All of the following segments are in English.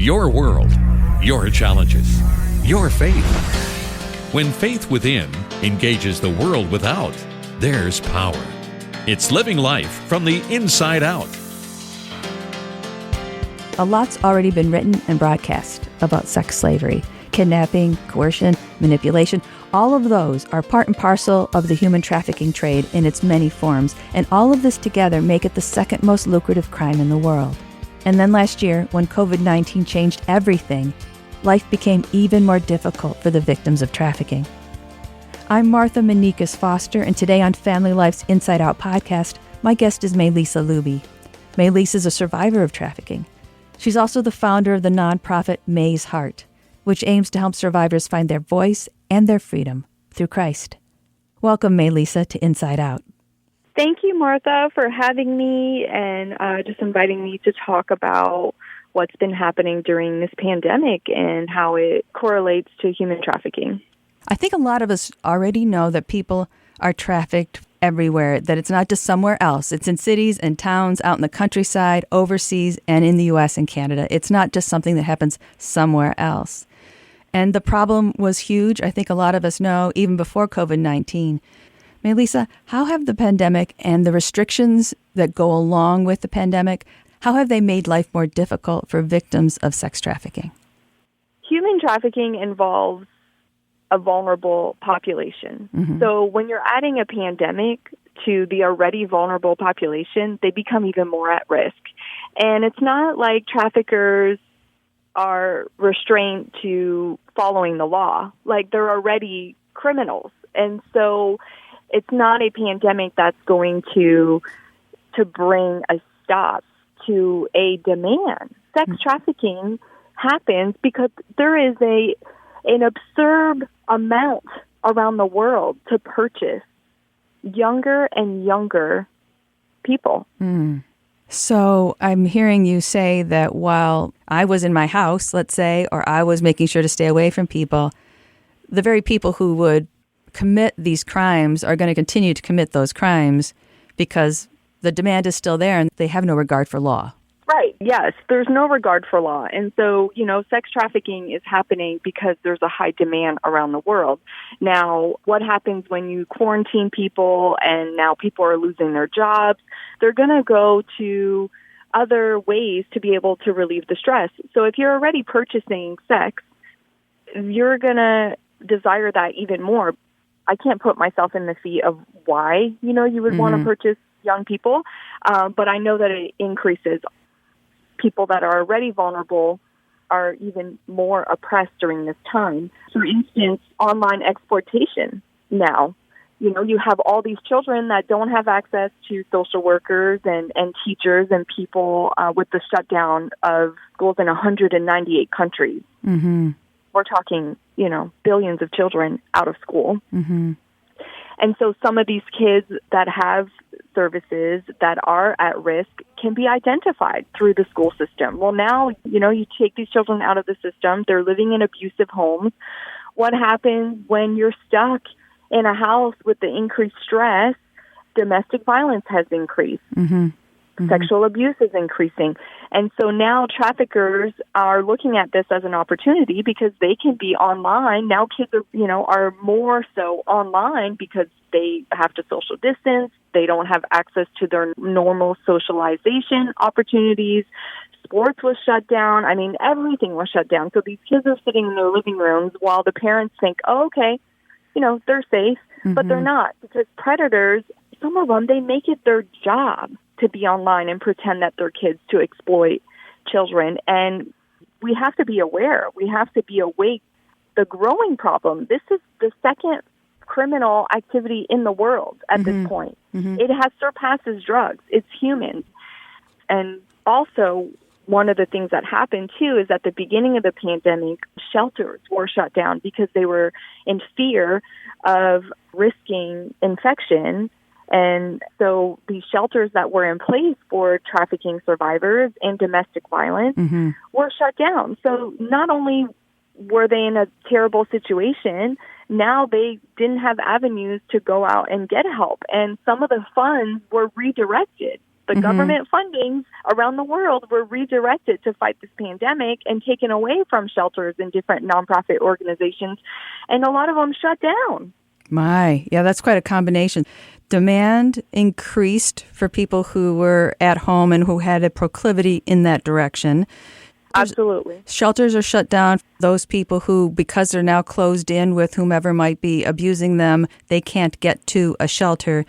Your world, your challenges, your faith. When faith within engages the world without, there's power. It's living life from the inside out. A lot's already been written and broadcast about sex slavery, kidnapping, coercion, manipulation. All of those are part and parcel of the human trafficking trade in its many forms, and all of this together make it the second most lucrative crime in the world. And then last year, when COVID-19 changed everything, life became even more difficult for the victims of trafficking. I'm Martha Manikas Foster, and today on Family Life's Inside Out podcast, my guest is Maylissa Luby. Maylissa is a survivor of trafficking. She's also the founder of the nonprofit May's Heart, which aims to help survivors find their voice and their freedom through Christ. Welcome, Maylissa, to Inside Out. Thank you, Martha, for having me and just inviting me to talk about what's been happening during this pandemic and how it correlates to human trafficking. I think a lot of us already know that people are trafficked everywhere, that it's not just somewhere else. It's in cities and towns, out in the countryside, overseas, and in the U.S. and Canada. It's not just something that happens somewhere else. And the problem was huge. I think a lot of us know even before COVID-19. Maylissa, how have the pandemic and the restrictions that go along with the pandemic, how have they made life more difficult for victims of sex trafficking? Human trafficking involves a vulnerable population. Mm-hmm. So when you're adding a pandemic to the already vulnerable population, they become even more at risk. And it's not like traffickers are restrained to following the law. Like, they're already criminals. And so it's not a pandemic that's going to bring a stop to a demand. Sex trafficking happens because there is an absurd amount around the world to purchase younger and younger people. Mm. So I'm hearing you say that while I was in my house, let's say, or I was making sure to stay away from people, the very people who would commit these crimes are going to continue to commit those crimes because the demand is still there and they have no regard for law. Right. Yes. There's no regard for law. And so, sex trafficking is happening because there's a high demand around the world. Now, what happens when you quarantine people and now people are losing their jobs? They're going to go to other ways to be able to relieve the stress. So if you're already purchasing sex, you're going to desire that even more. I can't put myself in the feet of why, you would want to purchase young people, but I know that it increases. People that are already vulnerable are even more oppressed during this time. For instance, online exploitation now. You have all these children that don't have access to social workers and teachers and people with the shutdown of schools in 198 countries. Mm-hmm. We're talking, billions of children out of school. Mm-hmm. And so some of these kids that have services that are at risk can be identified through the school system. Well, now, you take these children out of the system. They're living in abusive homes. What happens when you're stuck in a house with the increased stress? Domestic violence has increased. Mm-hmm. Mm-hmm. Sexual abuse is increasing. And so now traffickers are looking at this as an opportunity because they can be online. Now kids are more so online because they have to social distance. They don't have access to their normal socialization opportunities. Sports was shut down. I mean, everything was shut down. So these kids are sitting in their living rooms while the parents think, oh, okay, they're safe, but they're not, because predators, some of them, they make it their job to be online and pretend that they're kids to exploit children. And we have to be aware. We have to be awake. The growing problem, this is the second criminal activity in the world at this point. Mm-hmm. It has surpasses drugs. It's humans. And also, one of the things that happened, too, is at the beginning of the pandemic, shelters were shut down because they were in fear of risking infection. And so these shelters that were in place for trafficking survivors and domestic violence were shut down. So not only were they in a terrible situation, now they didn't have avenues to go out and get help. And some of the funds were redirected. The government fundings around the world were redirected to fight this pandemic and taken away from shelters and different nonprofit organizations, and a lot of them shut down. Yeah, that's quite a combination. Demand increased for people who were at home and who had a proclivity in that direction. Absolutely. Shelters are shut down. Those people who, because they're now closed in with whomever might be abusing them, they can't get to a shelter.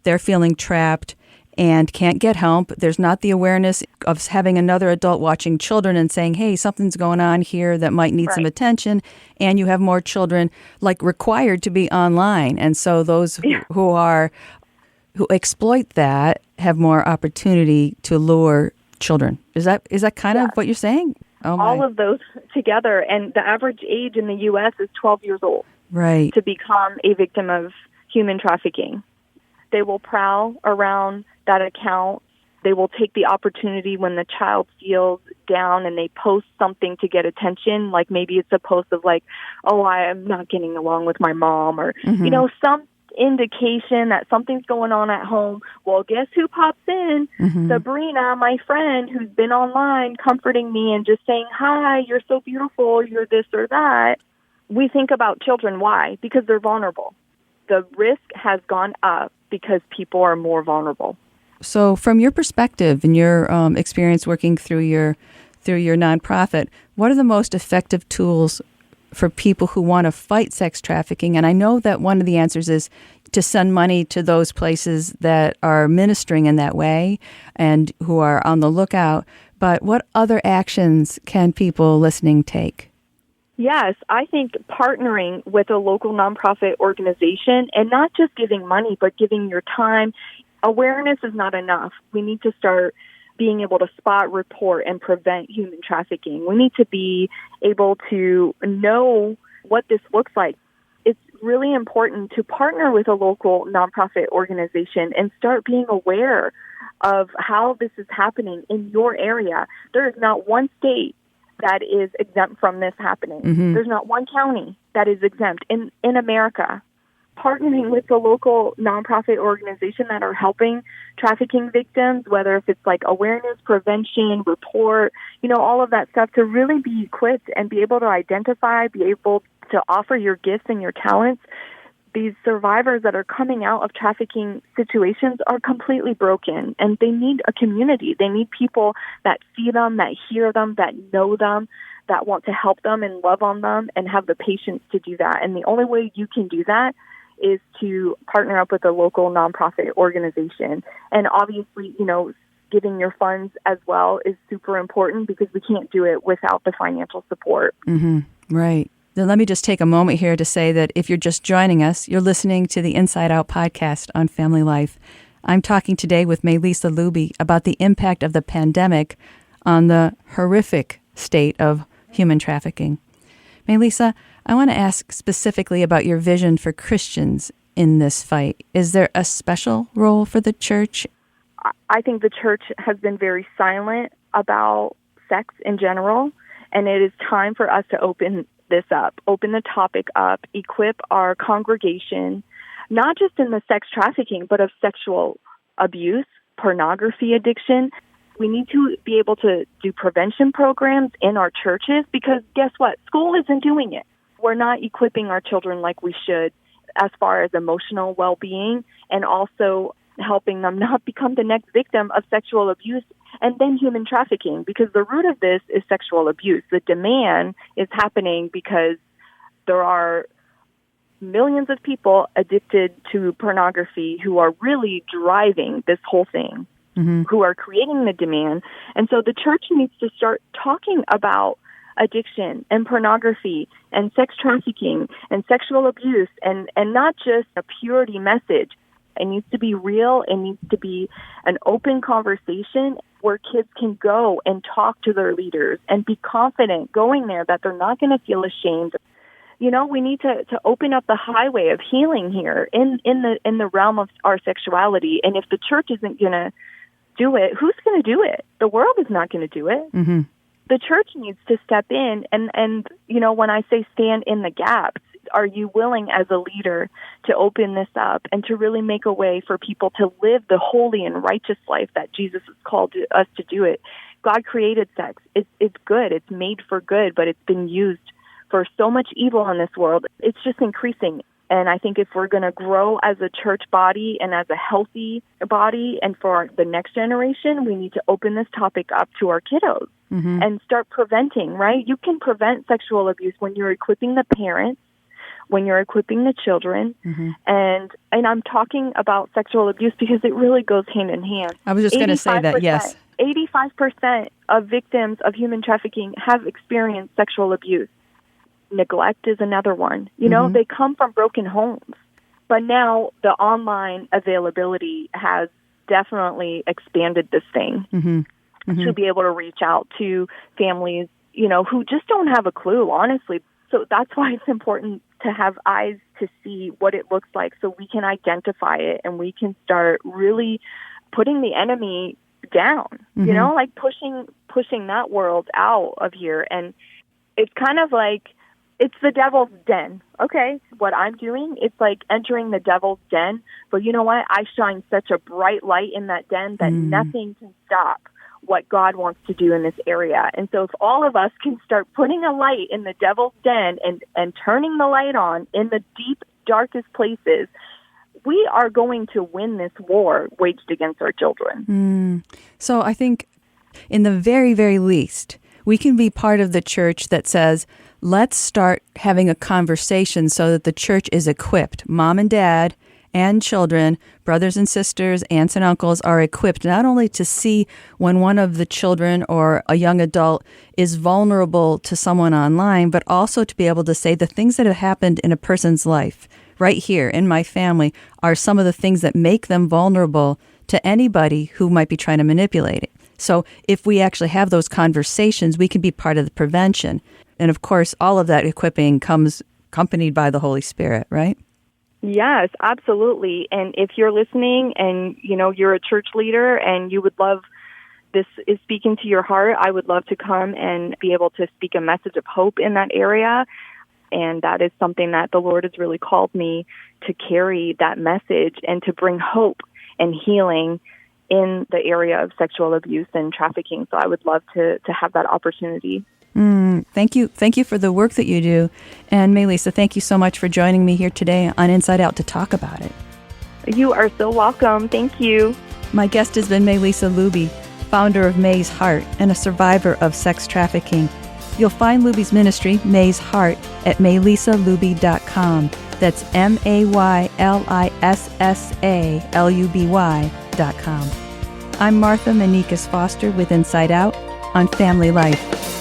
They're feeling trapped and can't get help. There's not the awareness of having another adult watching children and saying, hey, something's going on here that might need some attention. And you have more children required to be online. And so those who exploit that have more opportunity to lure children. Is that kind of what you're saying? All of those together. And the average age in the U.S. is 12 years old. Right. To become a victim of human trafficking. They will prowl around that account. They will take the opportunity when the child feels down and they post something to get attention. Like maybe it's a post of oh, I am not getting along with my mom, or, some indication that something's going on at home. Well, guess who pops in? Sabrina, my friend, who's been online comforting me and just saying, hi, you're so beautiful, you're this or that. We think about children. Why? Because they're vulnerable. The risk has gone up because people are more vulnerable. So from your perspective and your experience working through your nonprofit, what are the most effective tools for people who want to fight sex trafficking? And I know that one of the answers is to send money to those places that are ministering in that way and who are on the lookout. But what other actions can people listening take? Yes, I think partnering with a local nonprofit organization and not just giving money, but giving your time. Awareness is not enough. We need to start being able to spot, report, and prevent human trafficking. We need to be able to know what this looks like. It's really important to partner with a local nonprofit organization and start being aware of how this is happening in your area. There is not one state that is exempt from this happening. There's not one county that is exempt in America. Partnering with the local nonprofit organization that are helping trafficking victims, whether if it's awareness, prevention, report, all of that stuff, to really be equipped and be able to identify, be able to offer your gifts and your talents. These survivors that are coming out of trafficking situations are completely broken, and they need a community. They need people that see them, that hear them, that know them, that want to help them and love on them and have the patience to do that. And the only way you can do that is to partner up with a local nonprofit organization. And obviously, giving your funds as well is super important because we can't do it without the financial support. Right. Then let me just take a moment here to say that if you're just joining us, you're listening to the Inside Out podcast on family life. I'm talking today with Maylissa Luby about the impact of the pandemic on the horrific state of human trafficking. Maylissa, I want to ask specifically about your vision for Christians in this fight. Is there a special role for the church? I think the church has been very silent about sex in general, and it is time for us to open this up, open the topic up, equip our congregation, not just in the sex trafficking, but of sexual abuse, pornography addiction. We need to be able to do prevention programs in our churches because guess what? School isn't doing it. We're not equipping our children like we should as far as emotional well-being and also helping them not become the next victim of sexual abuse and then human trafficking, because the root of this is sexual abuse. The demand is happening because there are millions of people addicted to pornography who are really driving this whole thing, who are creating the demand. And so the church needs to start talking about addiction and pornography and sex trafficking and sexual abuse and not just a purity message. It needs to be real. It needs to be an open conversation where kids can go and talk to their leaders and be confident going there that they're not going to feel ashamed. We need to open up the highway of healing here in the realm of our sexuality. And if the church isn't going to do it, who's going to do it? The world is not going to do it. The church needs to step in and when I say stand in the gaps, Are you willing as a leader to open this up and to really make a way for people to live the holy and righteous life that Jesus has called us to do it? God created sex. It's good. It's made for good, but it's been used for so much evil in this world. It's just increasing. And I think if we're going to grow as a church body and as a healthy body and for the next generation, we need to open this topic up to our kiddos and start preventing, right? You can prevent sexual abuse when you're equipping the parents, when you're equipping the children. And I'm talking about sexual abuse because it really goes hand in hand. I was just going to say that, yes. 85% of victims of human trafficking have experienced sexual abuse. Neglect is another one. You know, they come from broken homes. But now the online availability has definitely expanded this thing to be able to reach out to families, you know, who just don't have a clue, honestly. So that's why it's important to have eyes to see what it looks like so we can identify it and we can start really putting the enemy down, you know, like pushing that world out of here. And it's kind of like, it's the devil's den, okay? What I'm doing, it's like entering the devil's den. But you know what? I shine such a bright light in that den that nothing can stop what God wants to do in this area. And so if all of us can start putting a light in the devil's den and turning the light on in the deep, darkest places, we are going to win this war waged against our children. So I think in the very, very least, we can be part of the church that says, let's start having a conversation so that the church is equipped. Mom and dad and children, brothers and sisters, aunts and uncles are equipped not only to see when one of the children or a young adult is vulnerable to someone online, but also to be able to say the things that have happened in a person's life right here in my family are some of the things that make them vulnerable to anybody who might be trying to manipulate it. So if we actually have those conversations, we can be part of the prevention. And of course, all of that equipping comes accompanied by the Holy Spirit, right? Yes, absolutely. And if you're listening and, you know, you're a church leader and you would love, this is speaking to your heart, I would love to come and be able to speak a message of hope in that area. And that is something that the Lord has really called me to carry, that message, and to bring hope and healing in the area of sexual abuse and trafficking. So I would love to have that opportunity. Thank you. Thank you for the work that you do. And Maylissa, thank you so much for joining me here today on Inside Out to talk about it. You are so welcome. Thank you. My guest has been Maylissa Luby, founder of May's Heart and a survivor of sex trafficking. You'll find Luby's ministry, May's Heart, at MayllissaLuby.com. That's MaylisssaLuby.com. I'm Martha Manikas Foster with Inside Out on Family Life.